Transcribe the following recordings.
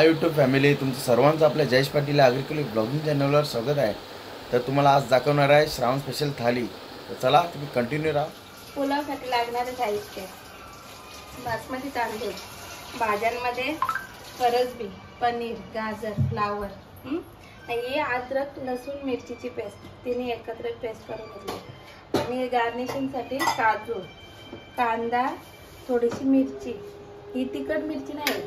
Hi YouTube family, तुमचं सर्वांचं आपल्या जयेश पाटील ॲग्रिकल्चर ब्लॉगिंग चॅनलवर स्वागत आहे। तर तुम्हाला आज दाखवणार आहे श्रावण स्पेशल थाली। तर चला तुम्ही कंटिन्यू राहा। पुलावसाठी लागणारे साहित्य: बासमती तांदूळ, भाज्यांमध्ये फरसबी, पनीर, गाजर, फ्लावर, हे अद्रक, लसूण, मिरचीची पेस्ट, तिन्ही एकत्र पेस्ट करून घेतली। आणि गार्निशिंगसाठी काजू, कांदा, थोडीशी मिरची, ही तिखट मिरची नाही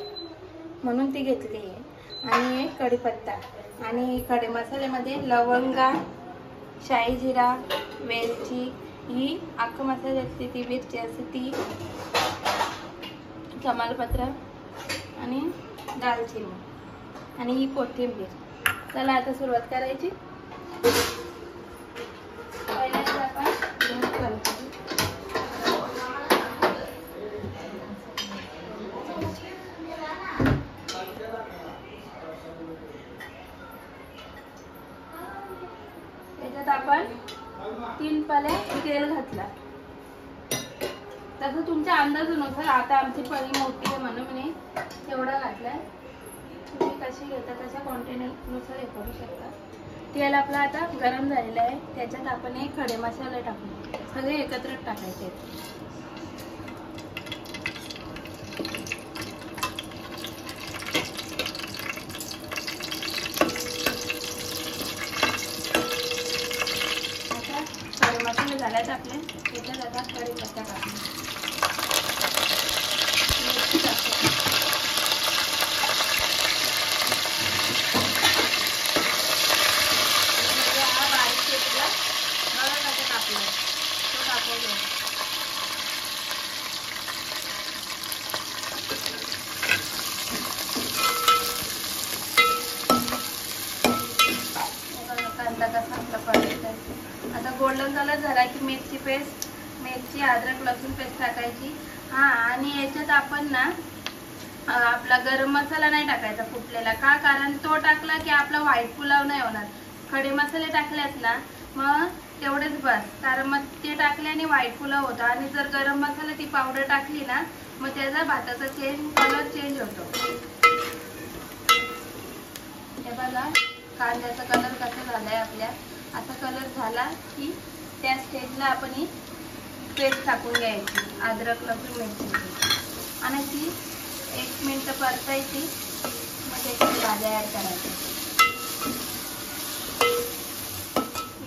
म्हणून ती घेतली आहे, आणि कढीपत्ता, आणि खडे मसाल्यामध्ये लवंगा, शाही जिरा, वेलची, ही अख्खा मसाल्याची ती मिरची असते ती, तमालपत्र आणि दालचिनी, आणि ही कोथिंबीर। चला आता सुरुवात करायची। पहिल्यांदा आपण दूध घालतो। त्याच्यात आपण 3 पळे तेल घातला, तसं तुमच्या अंदाजानुसार। आता आमची पळी मोठी आहे म्हणून मी तेवढा घातलाय, तुम्ही कशी घेता तशा क्वांटिटीनुसार हे करू शकता। तेल आपलं आता गरम झालेलं आहे, त्याच्यात आपण हे खडे मसाले टाकू, सगळे एकत्र टाकायचे। मसाले झाल्यात आपले, त्याच्यात आता कढीपत्ता टाकू, मिरची टाकू, हा बारीक केलेला बटाटा टाकला, तो टाकायचा। कांदा कसा आपला परतायचा, आता गोल्डन कलर झाला की मिरची पेस्ट, मिरची, अद्रक, लसूण पेस्ट टाकायची। आणि याच्यात आपण ना आपला गरम मसाला नाही टाकायचा फुटलेला, का कारण तो टाकला की आपला व्हाईट पुलाव नाही होणार। खडे मसाले टाकलेत ना मग तेवढेच बस, कारण मग ते टाकल्याने व्हाईट पुलाव होता। आणि जर गरम मसाला ती पावडर टाकली ना मग त्याचा भाताचा कलर चेंज होतो। हे बघा कांद्याचा कलर कसा झालाय आपल्या, असा कलर झाला की त्या स्टेजला आपण ही पेस्ट टाकून घ्यायची, अद्रक, लसूण, मिरची, आणि ती 1 मिनिट परतायची। मग त्याच्यात भाज्या ऍड करायच्या।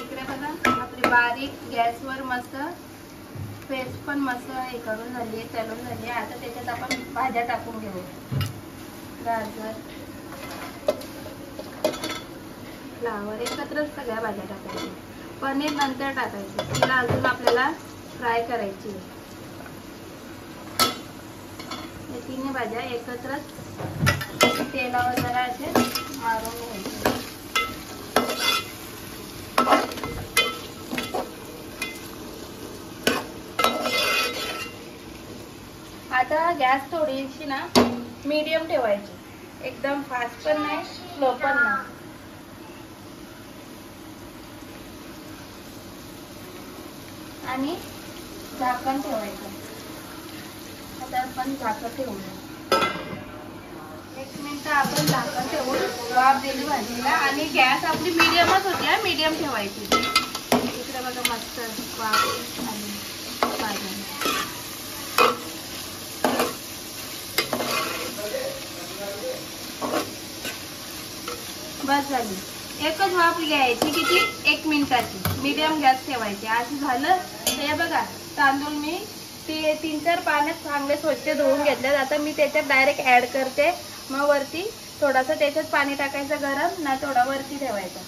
इकडे बघा आपली बारीक गॅसवर मस्त पेस्ट पण मस्त हे करून झाली, तळून झाली। आता त्याच्यात आपण भाज्या टाकून घेऊ, गाजर, फ्लावर, एकत्र सगळ्या भाज्या टाकायच्या। पनीर नंतर टाकायची, तिला अजून आपल्याला फ्राय करायची। हे तिन्ही भाज्या एकत्र तेलावर जरा असे मारून घ्यायचे। आता गॅस थोडीशी ना मीडियम ठेवायची, एकदम फास्ट पण नाही, स्लो पण नाही। आणि झाकण ठेवायचं। आता आपण झाकण ठेवूया 1 मिनिट, आपण झाकण ठेवून वाफ दिली भाजीला, आणि गॅस आपली मीडियमच होती, मीडियम ठेवायची। इकडे बघा मस्त वाफ आली भाजी, बस झाली। एकच वाफ घ्यायची, किती 1 मिनिटाची, मीडियम गॅस ठेवायची। असं झालं तर हे बघा तांदूळ मी 3-4 पाण्यात चांगले स्वच्छ धुवून घेतले। आता मी त्याच्यात डायरेक्ट ऍड करते, मग वरती थोडासा त्याच्यात पाणी टाकायचं गरम, ना थोडा वरती ठेवायचा।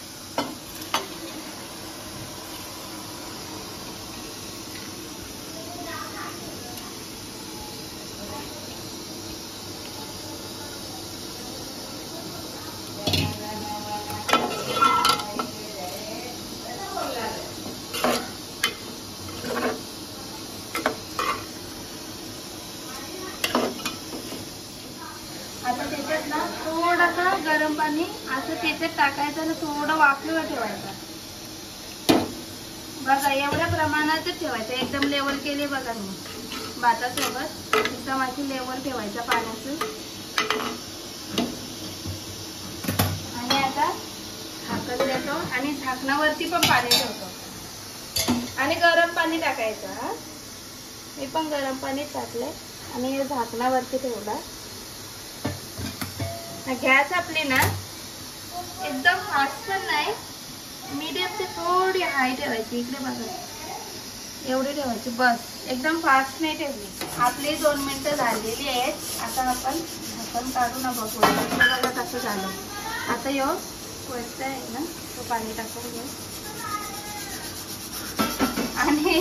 आता त्याच्यात ना थोडासा गरम पाणी असं त्याच्यात टाकायचं आणि थोडं वाफेवर ठेवायचं। बघा एवढ्या प्रमाणातच ठेवायचं, एकदम लेवल केली बघा मी भातासोबत, एकदम अशी लेवल ठेवायचं पाण्याचं। आता झाकण देतो आणि झाकणावरती पण पाणी ठेवतो आणि गरम पाणी टाकायचं. हा, मी पण गरम पाणी टाकले आणि हे झाकणावरती ठेवला. गॅस आपली ना एकदम फास्ट पण नाही, मीडियम ते थोडी हाय ठेवायची. इकडे बघा, एवढी ठेवायची बस, एकदम फास्ट नाही ठेवली. आपली 2 मिनिटं झालेली आहेत. आता आपण झाकण काढू ना बघू. बघा कसं झालं. आता यो वरचा आहे ना तो पाणी टाकून घेऊ. आणि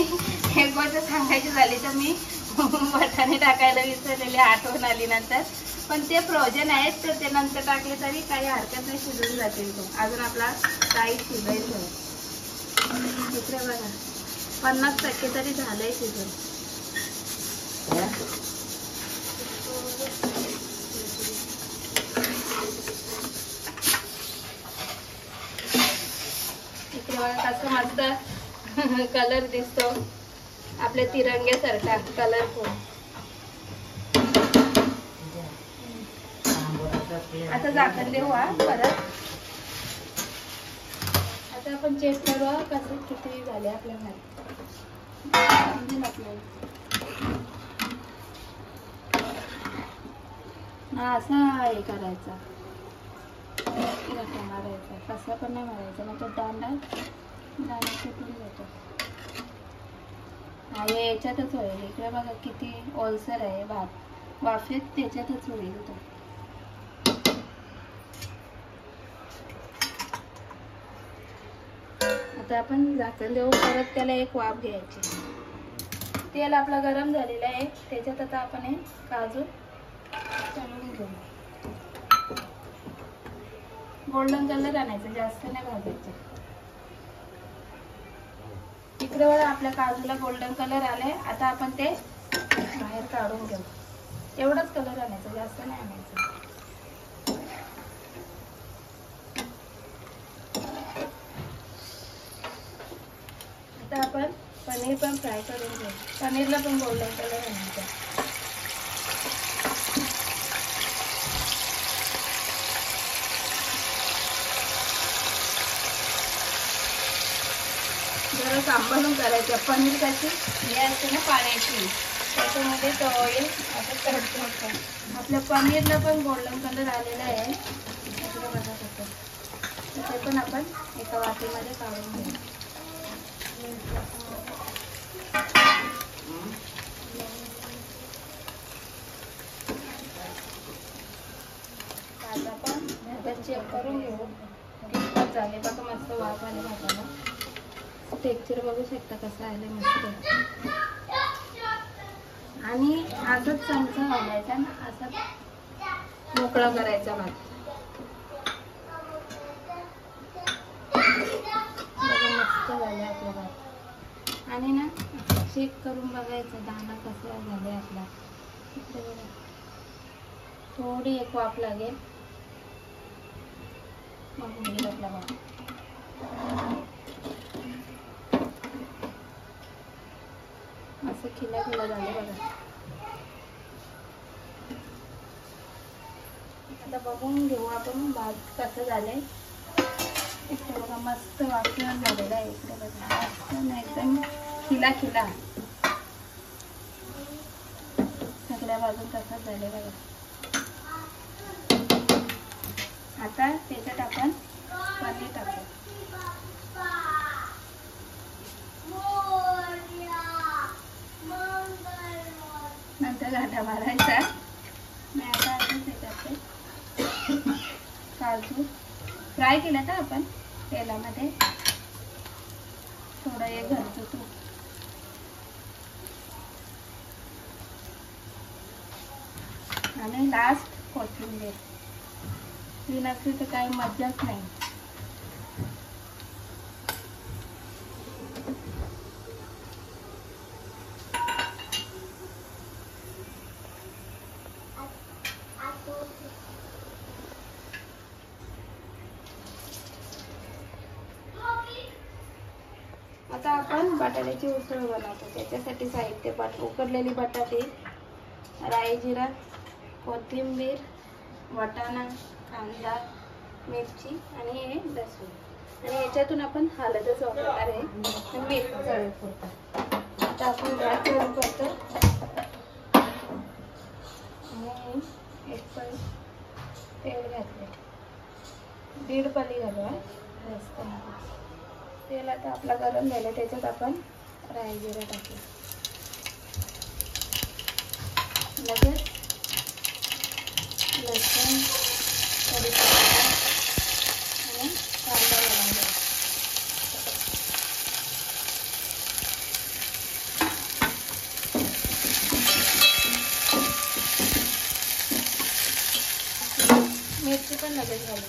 एक गोष्ट सांगायची झाली तर मी वाटाणे टाकायला विसरलेली, आठवण आली नंतर. पण ते फ्रोजन आहेत तर ते नंतर टाकले तरी काही हरकत नाही, शिजून जातील. तो अजून आपला काही शिजायचं आहे. इकडे बघा 50% तरी झालंय शिजून. इकडे बघा कसं मस्त कलर दिसतो, आपल्या तिरंग्यासारखा कलरफुल. आता झाकण देऊ हा परत. आता आपण चेक करू कसं किती झाले आपल्या भाजी. असं हे करायचं, मारायचा, कसं पण नाही मारायचं, मग तो दांडा सुटून जातो. हा याच्यातच होईल. इकडे बघा किती ओलसर आहे भात, वाफेत त्याच्यातच होईल तो. आता आपण झाकण देऊ परत, त्याला एक वाफ घ्यायची. तेल आपलं गरम झालेलं आहे, त्याच्यात आता आपण हे काजू तळून घेऊ. गोल्डन कलर आणायचं, जास्त नाही भाजायचं. इकडे बघा आपल्या काजूला गोल्डन कलर आले. आता आपण ते बाहेर काढून घेऊ. एवढंच कलर आणायचं, जास्त नाही आणायचं. आता आपण पनीर पण फ्राय करून घेऊ. पनीरला पण गोल्डन कलर आणायचा. जरा सांभाळून करायचं. पनीर कशी हे असते ना पाण्याची, त्याच्यामध्ये ऑइल असं तडतडतं. आपल्या पनीरला पण गोल्डन कलर आलेला आहे. इकडे बघा कसं. ते पण आपण एका वाटीमध्ये काढून घेऊ. आता आपण भात चेक करून घेऊ किती झाले. बघा मस्त वाफ आले भाताला. टेक्स्चर बघू शकता कसं आले मस्त. आणि असंच चमचा घालायचा ना, असं मोकळा करायचा भात. बघा मस्त झाले आपला भात. आणि ना चेक करून बघायचं दाणा कसा झाले आपला. इकडे बघा थोडी एक वाफ लागेल मग होईल आपला भात. असं खिला खिला झालं बघा. आता बघून घेऊ आपण भात कसं झालंय. इकडे बघा मस्त वाफेवर झालेला आहे. इकडे बघा मस्त ना एकदम खिला खिला सगळ्या बाजून तसंच झाले बघा. आता त्याच्यात आपण पनीर टाकू. नंतर गाठा मारायचा. मी आता असंच त्याच्यात काजू फ्राय केला तर आपण तेलामध्ये थोडं हे घरचं तूप. आणि लास्ट कोथिंबीर. ती नसली तर काही मजाच नाही. आता आपण बटाट्याची उसळ बनवतो. त्याच्यासाठी साहित्य उकडलेली बटाटे, राई जिरा, कोथिंबीर, वाटाणा, कांदा, मिरची आणि हे लसूण. आणि याच्यातून आपण हळदच वापरणार आहे, मीठ चवीपुरतं. आता आपण गॅस चालू करतो आणि एक पळी तेल घातले, 1.5 पळी घालू. तेल आता आपला गरम झालं, त्याच्यात आपण राई जिरा टाकू. लगेच लसूण, कढीपत्ता आणि कांदा घालायचा. मिरची पण लगेच घालू.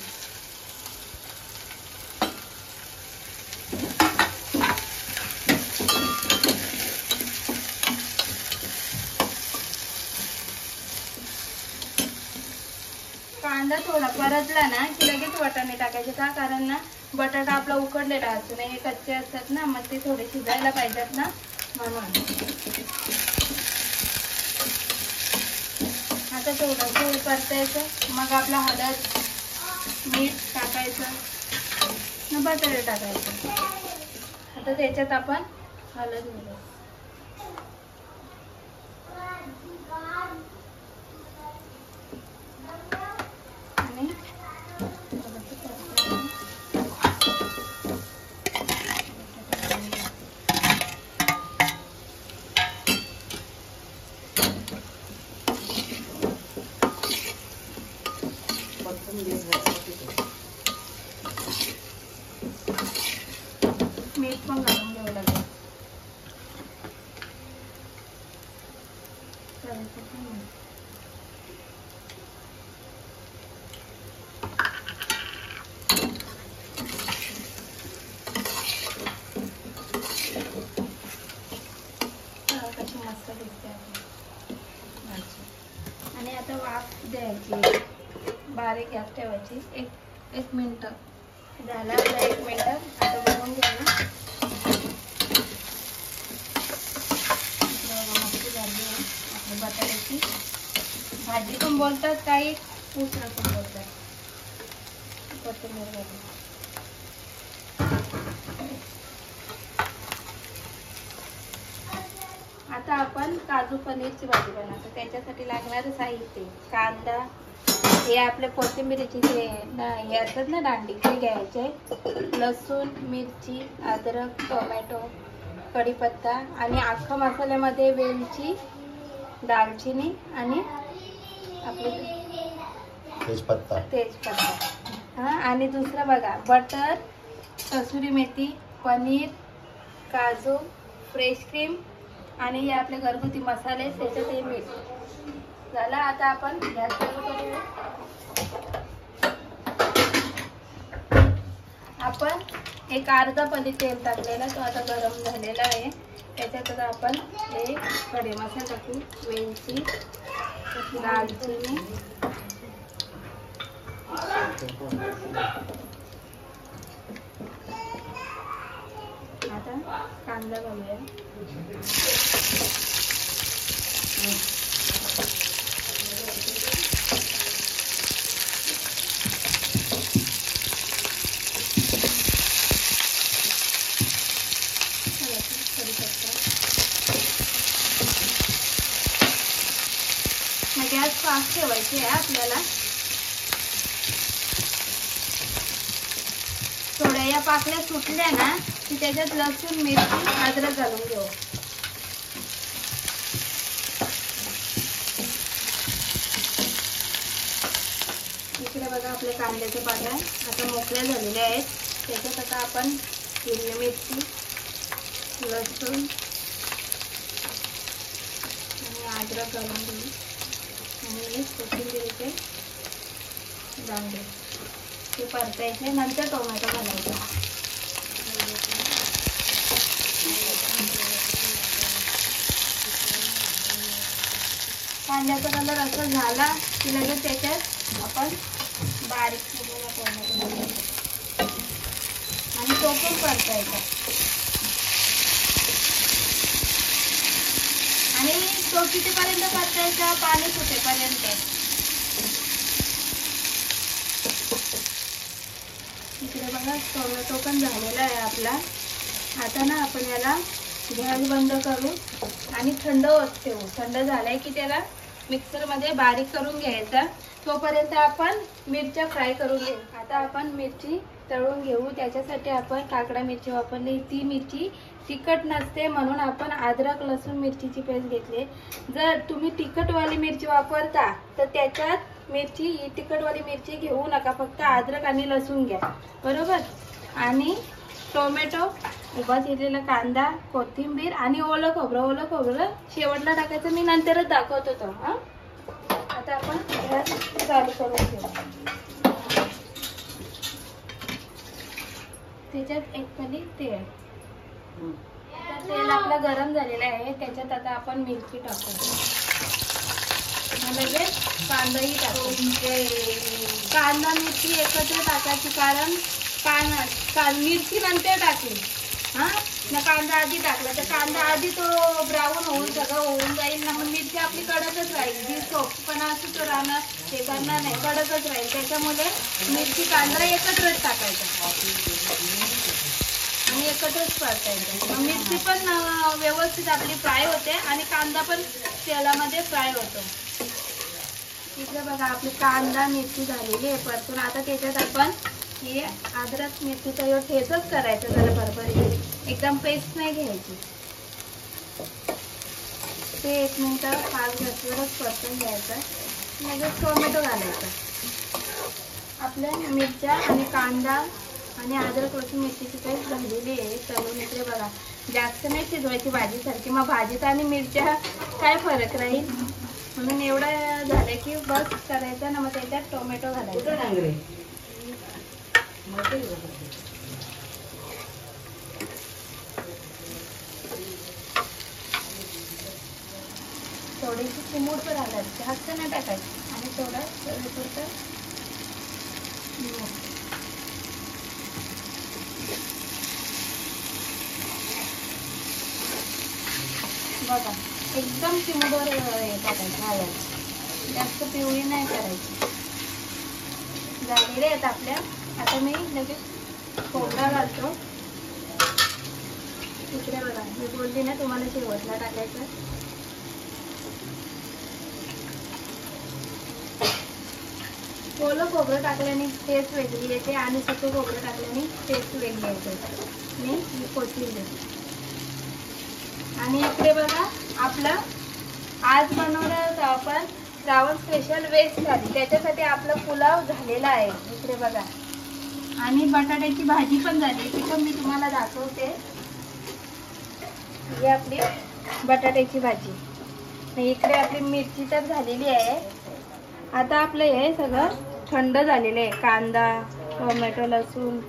कांदा थोडा परतला ना की लगेच वाटाणे टाकायचे. का? कारण ना बटाटा आपला उकडलेला असतो ना, हे कच्चे असतात ना, मग ते थोडे शिजायला पाहिजेत ना, म्हणून. आता थोडंसं परतायचं, मग आपला हळद मीठ टाकायचं, मग बटाटे टाकायचं. आता त्याच्यात आपण हळद घालू आणि मीठ पण घालून घ्यावं लागेल. कशी मस्त दिसते भाजी. आणि आता वाफ द्यायची, बारीक गॅस ठेवायची. एक मिनटं झाला, 1 मिनटं. आता बघून घ्या ना, मस्त झाली आहे आपली बटाट्याची भाजी पण बोलतात, काही उसळ पण बोलतात. कोथिंबीर घालू. आता आपण काजू पनीरची भाजी बनवतो. त्याच्यासाठी लागणारं साहित्य: कांदा, हे आपले कोथिंबीरची हे असतात ना दांडी, ते घ्यायचे, लसूण, मिरची, अद्रक, टोमॅटो, कढीपत्ता आणि अख्खा मसाल्यामध्ये वेलची, दालचिनी आणि आपले तेजपत्ता. हां, आणि दुसरं बघा, बटर, कसुरी मेथी, पनीर, काजू, फ्रेश क्रीम आणि हे आपले घरगुती मसाले, त्याच्यात हे मीठ झालं. आता आपण गॅस चालू करूया. आपण एक अर्धा पळी तेल टाकलेला, तो आता गरम झालेला आहे. त्याच्यात आता आपण हे खडे मसाले टाकू, वेलची, दालचिनी, आता कांदा घालूया. गॅस फास्ट ठेवायची आहे आपल्याला. थोड्या या पाकळ्या सुटल्या ना की त्याच्यात लसूण, मिरची, अद्रक घालून घेऊ. इकडे बघा, आपल्या कांद्याच्या पाकळ्या आता मोकळ्या झालेल्या आहेत. त्याच्यात आता आपण हिरवी मिरची, लसूण आणि अद्रक घालून घेऊ आणि कोथिंबीरचे दांडे ते परतायचे. नंतर टोमॅटो घालायचा. कांद्याचा कलर असा झाला की लगेच त्याच्यात आपण बारीक केलेला टोमॅटो घालायचा आणि तो पण परतायचा. आणि तो कितीपर्यंत परतायचा? पाणी सुटेपर्यंत. बघा टोमॅटो पण झालेला आहे आपला. आता ना आपण याला गॅस बंद करू आणि थंड होत ठेवू. थंड झालाय की त्याला मिक्सरमध्ये बारीक करून घ्यायचा. तोपर्यंत आपण मिरच्या फ्राय करून घेऊ. आता आपण मिरची तळून घेऊ. त्याच्यासाठी आपण काकडा मिरची वापरली. ती मिरची तिखट नसते म्हणून आपण अद्रक लसूण मिरचीची पेस्ट घेतली. जर तुम्ही तिखटवाली मिरची वापरता तर त्याच्यात मिरची ही तिखटवाली मिरची घेऊ नका, फक्त अद्रक आणि लसूण घ्या, बरोबर. आणि टोमॅटो, उभा चिरलेला कांदा, कोथिंबीर आणि ओलं खोबरं शेवटला टाकायचं. मी नंतरच दाखवतो तो. आता आपण गॅस चालू करून घेऊ. त्याच्यात एक पली तेल. तर तेल आपलं गरम झालेलं आहे. त्याच्यात आता आपण मिरची टाकू. लगेच कांदाही टाकू. कांदा मिरची एकत्र टाकायची, कारण मिरची नंतर टाकली ना, कांदा आधी टाकला तर कांदा आधी तो ब्राऊन होऊन सगळं होऊन जाईल ना, मग मिरची आपली कडकच राहील. जी सोपपणा असतो तो राहणार, हे करणार नाही, कडकच राहील. त्याच्यामुळे मिरची कांदा एकत्रच टाकायचा आणि एकत्रच परतायचं. मग मिरची पण व्यवस्थित आपली फ्राय होते आणि कांदा पण तेलामध्ये फ्राय होतो. इकडे बघा आपली कांदा मिरची झालेली आहे परतून. आता त्याच्यात आपण हे अद्रक मिरचीचा यो ठेचच करायचं जरा बरोबर, एकदम पेस्ट नाही घ्यायची. ते 1 मिनिट 5 मिनिटवरच परतून घ्यायचं. लगेच टोमॅटो घालायचा. आपल्या मिरच्या आणि कांदा आणि अद्रक लसूण मिरचीची पेस्ट झालेली आहे तळून. इकडे बघा जास्त नाही शिजवायची भाजीसारखी, मग भाजीत आणि मिरच्या काय फरक राहील, म्हणून एवढं झालं की बस करायचं ना. मग त्याच्यात टोमॅटो घालायचं. थोडीशी चिमूटभर घालायची, जास्त नाही टाकायची. आणि थोडं चवीपुरतं बघा एकदम चिमूटभर टाकायचं हळद, जास्त पिवळी नाही करायची. झालेले आहेत आपल्या. आता मी लगेच खोबरा घालतो. इकडे बघा मी बोलली ना तुम्हाला शेवटला टाकायचं. ओलं खोबरं टाकल्याने टेस्ट वेगळी येते आणि सुकं खोबरं टाकल्याने टेस्ट वेगळी येते. मी कोथिंबीर. आणि इकडे बघा आपलं आज बनवलं होतं आपण श्रावण स्पेशल व्हेज थाली. त्याच्यासाठी आपला पुलाव झालेला आहे. इकडे बघा. आणि बटाट्याची भाजी पण झाली, ती पण मी तुम्हाला दाखवते. ही आपली बटाट्याची भाजी. इकडे आपली मिरची तर झालेली आहे. आता आपलं हे सगळं थंड झालेलं आहे. कांदा, टोमॅटो, लसूण,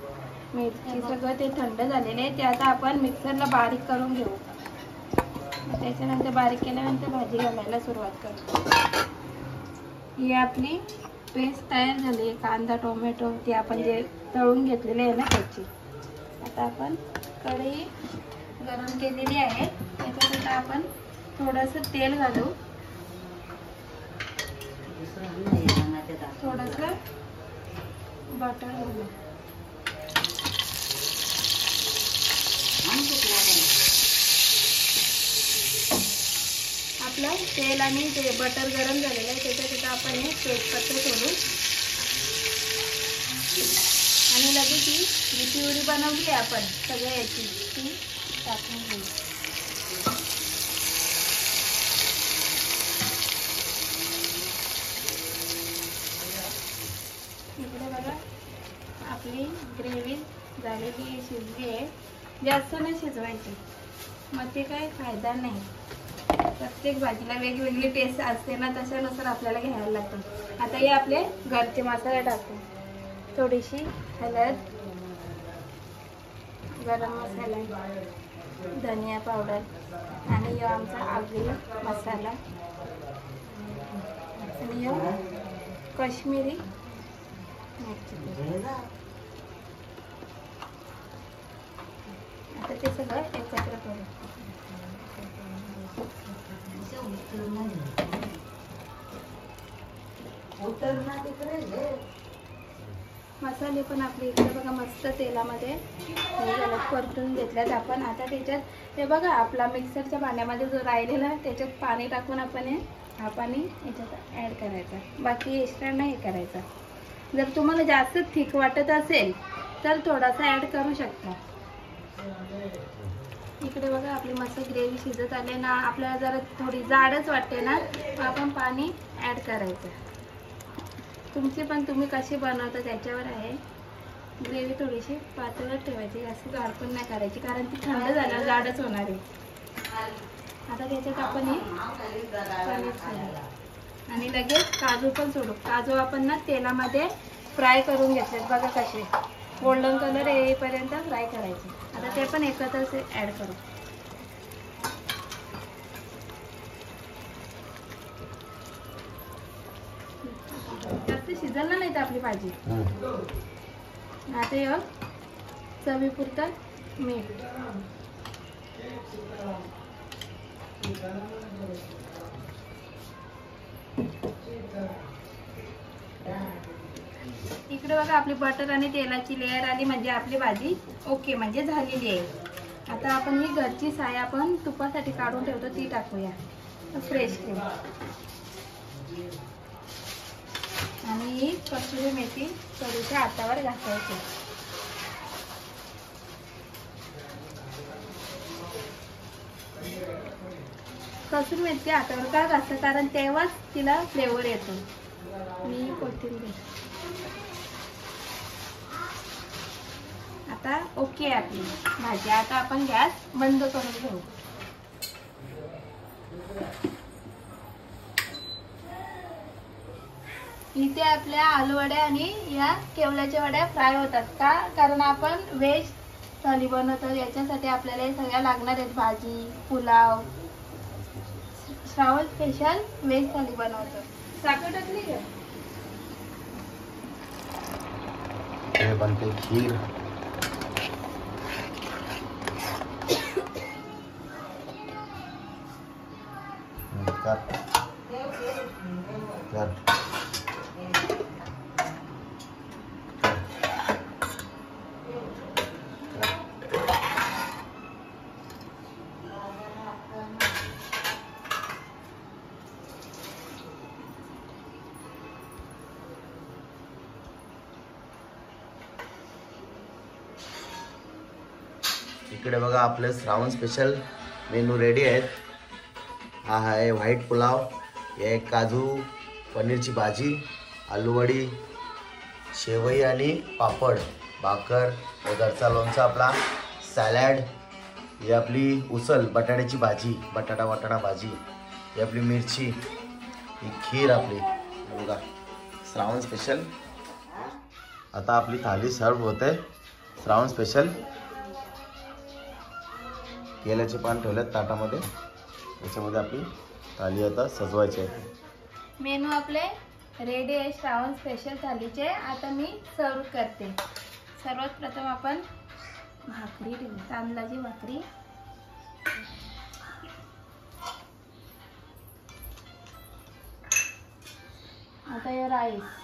मिरची सगळं ते थंड झालेलं आहे. ते आता आपण मिक्सरला बारीक करून घेऊ. त्याच्यानंतर बारीक केल्यानंतर भाजी घालायला सुरुवात करू. ही आपली पेस्ट तयार झाली आहे. कांदा टोमॅटो ते आपण जे तळून घेतलेले आहे ना त्याची. आता आपण कढई गरम केलेली आहे. त्याच्यात आता आपण थोडंसं तेल घालू. थोडंसं बटर घालू. आपलं तेल आणि ते बटर गरम झालेलं आहे. त्याच्यात आपण हे तेजपत्ते सोडू आणि लगेच ही प्युरी बनवली आहे आपण सगळ्या याची ती टाकून घेऊ. इकडे बघा आपली ग्रेव्ही झालेली शिजली आहे. जास्त नाही शिजवायची, मग ते काय फायदा नाही. प्रत्येक भाजीला वेगवेगळी टेस्ट असते ना, तशानुसार आपल्याला घ्यायला लागतं. आता हे आपले घरचे मसाले टाकू. थोडीशी हळद, गरम मसाला, धनिया पावडर आणि आमचा आगरी मसाला आणि काश्मीरी मिरची. आता ते सगळं एकत्र करू. मसाले पण आपले इकडे बघा मस्त तेलामध्ये हे झालं, परतून घेतल्यात आपण. आता त्याच्यात हे बघा आपला मिक्सरच्या भांड्यामध्ये जो राहिलेला त्याच्यात पाणी टाकून आपण हा पाणी याच्यात ॲड करायचा, बाकी एक्स्ट्रा नाही करायचा. जर तुम्हाला जास्त थिक वाटत असेल तर थोडासा ॲड करू शकता. इकडे बघा आपली मस्त ग्रेव्ही शिजत आले ना. आपल्याला जरा थोडी जाडच वाटते ना, आपण पाणी ॲड करायचं. तुम्ही कशी बनवता त्याच्यावर आहे. ग्रेव्ही थोडीशी पातळच ठेवायची, जास्त जाड पण नाही करायची, कारण ती थंड झाल्यावर जाडच होणार आहे. आता त्याच्यात आपण हे पनीर सोडू आणि लगेच काजू पण सोडू. काजू आपण ना तेलामध्ये फ्राय करून घेतलेत बघा कसे, गोल्डन कलर येईपर्यंत फ्राय करायचे. आता ते पण एकत्रच ॲड करू. जास्त शिजलं नाही तर आपली भाजी. आता हे चवीपुरतं मीठ. इकडे बघा आपली बटर आणि तेलाची लेअर आली म्हणजे आपली भाजी ओके म्हणजे झालेली आहे. आता आपण ही घरची साय आपण तुपासाठी काढून ठेवतो ती टाकूया, फ्रेश क्रीम. आणि ही कसुरी मेथी थोडीशी हातावर घासायची. कसुरी मेथी हातावर का घासतं, कारण तेव्हाच तिला फ्लेवर येतो. मी कोथिंबीर. आता ओके आपली भाजी. आता आपण गॅस बंद करून घेऊ. इथे आपल्या आलू वड्या आणि या केवल्याच्या वड्या फ्राय होतात का, कारण आपण व्हेज थाली बनवतो. याच्यासाठी आपल्याला हे सगळ्या लागणार आहेत, भाजी, पुलाव. श्रावण स्पेशल व्हेज थाली बनवतो. साखर टाकली का? हे बनते खीर. इकडे बघा आपले श्रावण स्पेशल मेनू रेडी आहेत. हा आहे व्हाईट पुलाव, हे काजू पनीरची भाजी, आलूवडी, शेवई आणि पापड, भाकर, हे घरचा लोणचा आपला, सॅलॅड, ही आपली उसल बटाट्याची भाजी, बटाटा भाजी, ही आपली मिरची, ही खीर आपली. बघा श्रावण स्पेशल. आता आपली थाली सर्व होते. श्रावण स्पेशल केल्याचे पान ठेवल्यात ताटामध्ये, त्याच्यामध्ये आपली थाली आता सजवायची आहे. मेनू आपले रेडी आहे श्रावण स्पेशल थालीचे. आता मी सर्व करते. सर्वात प्रथम आपण भाकरी ठेवू, तांदळाची भाकरी. आता हे राईस.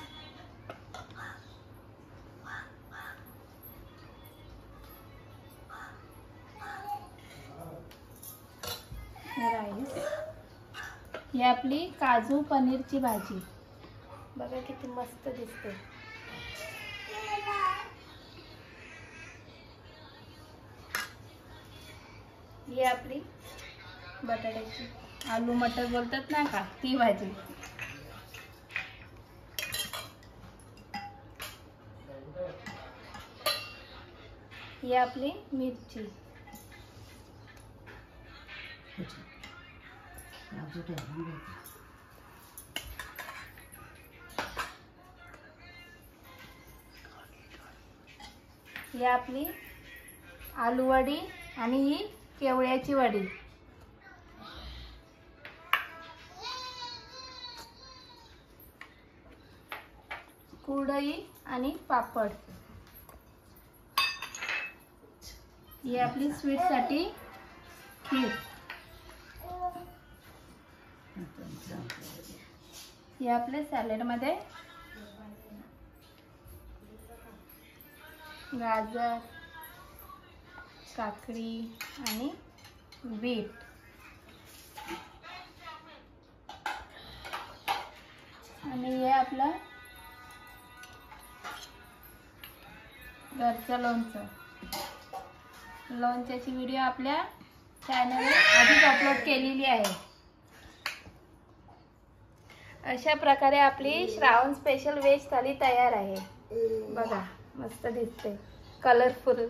ही आपली काजू पनीरची भाजी. बघा किती मस्त दिसते. ही आपली बटाट्याची, आलू मटर बोलतात ना का, ती भाजी. ही आपली मिरची. ही आपली आलू वडी आणि ही केवड्याची वडी. कुरडई आणि पापड. ही आपली स्वीट साठी खीर. हे आपले सॅलेड मध्ये गाजर, काकडी आणि बीट. आणि हे आपलं घरचं लोणचं. लोणच्याची व्हिडिओ आपल्या चॅनलवर आधीच अपलोड केलेली आहे. अशा प्रकारे आपली श्रावण स्पेशल व्हेज थाली तयार आहे. बघा मस्त दिसते, कलरफुल.